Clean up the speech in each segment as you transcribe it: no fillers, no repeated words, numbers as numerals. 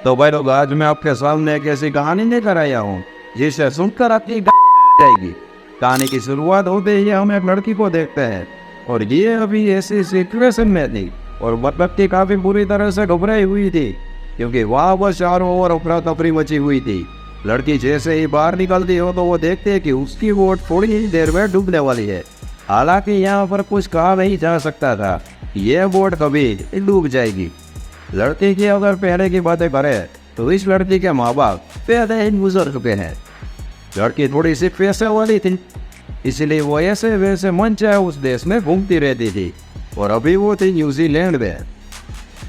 तो भाई लोग आज मैं आपके सामने एक ऐसी कहानी लेकर आया हूँ जिसे सुनकर आपकी जाएगी। कहानी की शुरुआत होते ही हम एक लड़की को देखते हैं और ये अभी ऐसी सिचुएशन में थी और बदबख्ती काफी बुरी तरह से घबराई हुई थी क्योंकि वहाँ पर चारों ओर अफरा तफरी मची हुई थी। लड़की जैसे ही बाहर निकलती हो तो वो देखते है कि उसकी बोट थोड़ी ही देर में डूबने वाली है। हालांकि यहाँ पर कुछ कहा नहीं जा सकता था, यह बोट कभी डूब जाएगी। लड़की की अगर पहले की बातें करें तो इस लड़की के माँ बाप पहले ही गुजर चुके हैं। लड़की थोड़ी सी पैसे वाली थी, इसलिए वो ऐसे वैसे मन चाहे उस देश में घूमती रहती थी और अभी वो थी न्यूजीलैंड में।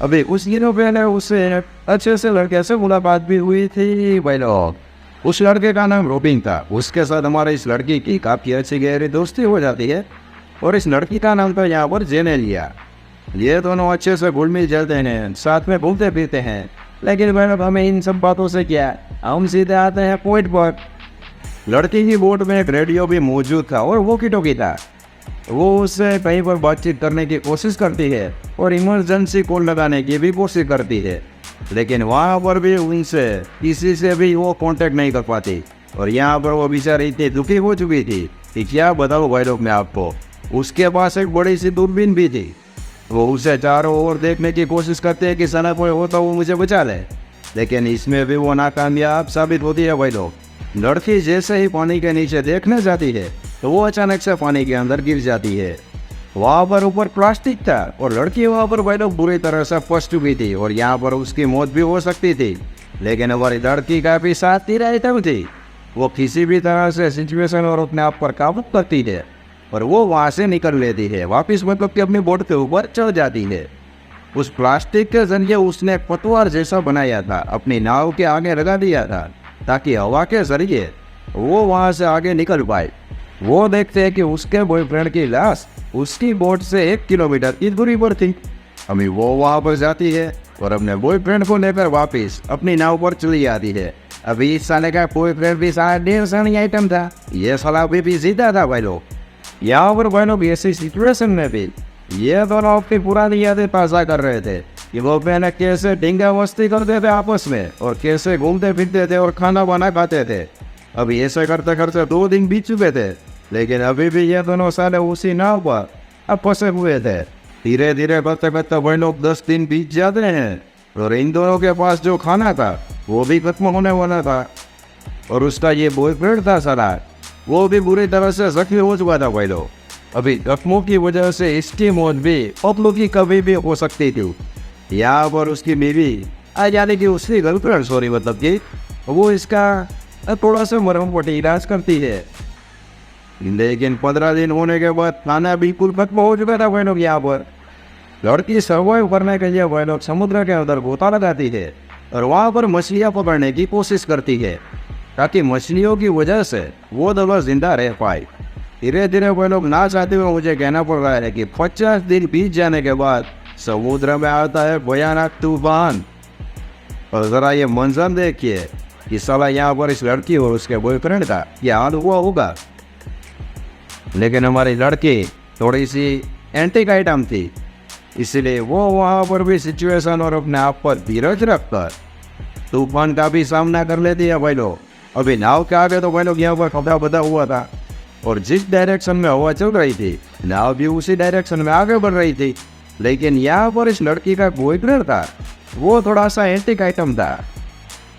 अभी कुछ दिनों पहले उससे अच्छे से लड़के से मुलाकात भी हुई थी। भाई लोग उस लड़के का नाम रोबिन था। उसके साथ हमारे इस लड़की की काफ़ी अच्छी गहरी दोस्ती हो जाती है और इस लड़की का नाम था यहाँ पर जेनेलिया। ये दोनों अच्छे से घुल मिल जाते हैं, साथ में घूमते फिरते हैं। लेकिन भाई हमें इन सब बातों से क्या, हम सीधे आते हैं पॉइंट पर। लड़की की बोट में एक रेडियो भी मौजूद था और वो वॉकी-टॉकी था। वो उससे कहीं पर बातचीत करने की कोशिश करती है और इमरजेंसी कॉल लगाने की भी कोशिश करती है, लेकिन वहाँ पर भी उनसे किसी से भी वो कांटेक्ट नहीं कर पाती। और यहाँ पर वो बेचारी इतनी दुखी हो चुकी थी कि क्या बताऊँ भाई लोग मैं आपको। उसके पास एक बड़ी सी दूरबीन भी थी। वो उसे चारों ओर देखने की कोशिश करते हैं कि सना कोई हो तो वो मुझे बचा ले, लेकिन इसमें भी वो नाकामयाब साबित होती है। भाई लोग लड़की जैसे ही पानी के नीचे देखने जाती है तो वो अचानक से पानी के अंदर गिर जाती है। वहाँ पर ऊपर प्लास्टिक था और लड़की वहाँ पर भाई लोग बुरी तरह से फंस चुकी थी और यहाँ पर उसकी मौत भी हो सकती थी। लेकिन हमारी लड़की काफी साथ ही रहती थी। वो किसी भी तरह से सिचुएशन और अपने आप पर काबू करती है और वो वहाँ से निकल लेती है वापिस, मतलब कि अपनी बोट के ऊपर चढ़ जाती है। उस प्लास्टिक के जरिए उसने एक पतवार जैसा बनाया था, अपनी नाव के आगे लगा दिया था ताकि हवा के जरिए वो वहाँ से आगे निकल पाए। वो देखते हैं कि उसके बॉयफ्रेंड की लाश उसकी बोट से 1 किलोमीटर की दूरी पर थी। अभी वो वहाँ पर जाती है और अपने बॉयफ्रेंड को लेकर वापिस अपनी नाव पर चली आती है। अभी इस साले का बॉयफ्रेंड भी सारा 150 आइटम था, ये साला भी जीता था। भाई लोग यहाँ पर भाई लोग ऐसी सिचुएशन में भी ये दोनों अपनी पुरानी यादें ताज़ा कर रहे थे कि वो पहले कैसे ढींगा मस्ती करते थे आपस में और कैसे घूमते फिरते थे और खाना बना खाते थे। अभी ऐसे करते करते 2 दिन बीत चुके थे, लेकिन अभी भी ये दोनों साले उसी नाव पर अब फंसे हुए थे। धीरे धीरे करते करते भाई लोग 10 दिन बीत जाते हैं और इन दोनों के पास जो खाना था वो भी खत्म होने वाला था और उसका ये बॉयफ्रेंड था साला, वो भी बुरी तरह से जख्मी हो चुका था। भाई लोग अभी जख्मों की वजह से इसकी मौत भी पतलू की कभी भी हो सकती थी। यहाँ पर उसकी बीवी यानी कि उसकी गर्लफ्रेंड सॉरी मतलब कि वो इसका थोड़ा सा मरहम पट्टी इलाज करती है। लेकिन 15 दिन होने के बाद खाना बिल्कुल खत्म हो चुका था। भाई लोग यहाँ पर लड़की सर्वाइव करने के लिए भाई लोग समुद्र के अंदर गोता लगाती है और वहाँ पर मछलियाँ पकड़ने की कोशिश करती है ताकि मछलियों की वजह से वो दोनों जिंदा रह पाए। धीरे धीरे वो लोग ना चाहते हुए मुझे कहना पड़ रहा है कि 50 दिन बीत जाने के बाद समुद्र में आता है भयानक तूफान। और ज़रा ये मंजर देखिए कि साला यहाँ पर इस लड़की और उसके बॉयफ्रेंड का क्या हाल हुआ होगा। लेकिन हमारी लड़की थोड़ी सी एंटीक आइटम थी, इसलिए वो वहाँ पर भी सिचुएशन और अपने आप पर धीरज रखकर तूफान का भी सामना कर लेती है। भाई लोग अभी नाव के आगे तो भाई लोग यहाँ पर खतरा बदा हुआ था और जिस डायरेक्शन में हवा चल रही थी नाव भी उसी डायरेक्शन में आगे बढ़ रही थी। लेकिन यहाँ पर इस लड़की का बॉयफ्रेंड था, वो थोड़ा सा एंटीक आइटम था।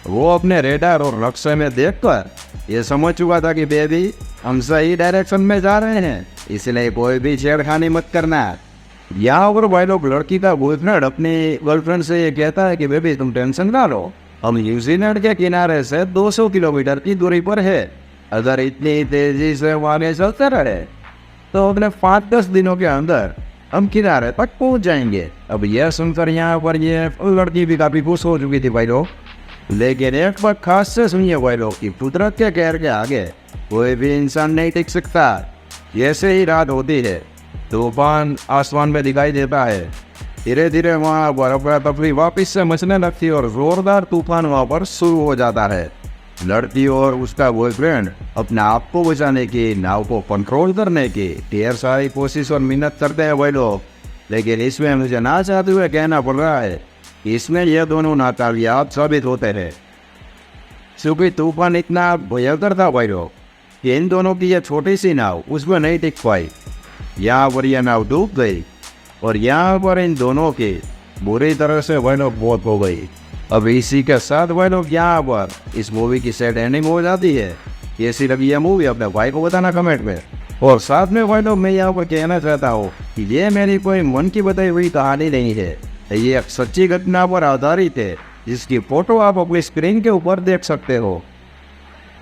वो अपने रेडार और नक्शे में देखकर ये समझ चुका था कि बेबी हम सही डायरेक्शन में जा रहे हैं, इसलिए कोई भी छेड़खानी मत करना। यहाँ पर भाई लोग लड़की का बॉयफ्रेंड अपनी गर्लफ्रेंड से ये कहता है कि बेबी तुम टेंशन ना लो, हम न्यूजीलैंड के किनारे से 200 किलोमीटर की दूरी पर है। अगर इतनी तेजी से आगे चलते रहे तो अगले 5-10 दिनों के अंदर हम किनारे तक पहुंच जाएंगे। अब यह सुनकर यहाँ पर ये लड़की भी काफ़ी खुश हो चुकी थी भाई लोग। लेकिन एक बात खास से सुनिए भाई लोग कि कुदरत के कहर के आगे कोई भी इंसान नहीं टिक सकता। जैसे ही रात होती है तूफान आसमान में दिखाई देता है। धीरे धीरे वहाँ बर्फ तफरी वापिस से मचने लगती है और जोरदार तूफान वहाँ पर शुरू हो जाता है। लड़की और उसका बॉयफ्रेंड अपने आप को बचाने की, नाव को कंट्रोल करने की ढेर सारी कोशिश और मेहनत करते हैं भाई लोग। लेकिन इसमें मुझे ना चाहते हुए कहना पड़ रहा है इसमें यह दोनों नाकामयाब साबित होते हैं, क्योंकि तूफान इतना भयंकर था भाई लोग कि इन दोनों की यह छोटी सी नाव उसमें नहीं टिक पाई। यहाँ पर यह नाव डूब गई और यहाँ पर इन दोनों की बुरी तरह से वह लोग मौत हो गई। अब इसी के साथ वह लोग यहाँ पर इस मूवी की सेट एंडिंग हो जाती है। कैसी लगी यह मूवी अपने भाई को बताना कमेंट में। और साथ में वह लोग मैं यहाँ पर कहना चाहता हूँ कि ये मेरी कोई मन की बताई हुई कहानी नहीं है, ये एक सच्ची घटना पर आधारित है, जिसकी फोटो आप अपनी स्क्रीन के ऊपर देख सकते हो।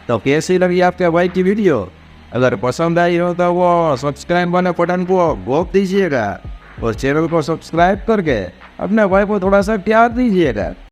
तो कैसी लगी आपके भाई की वीडियो? अगर पसंद आई हो तो वो सब्सक्राइब वाले बटन को घोप दीजिएगा और चैनल को सब्सक्राइब करके अपने भाई को थोड़ा सा प्यार दीजिएगा।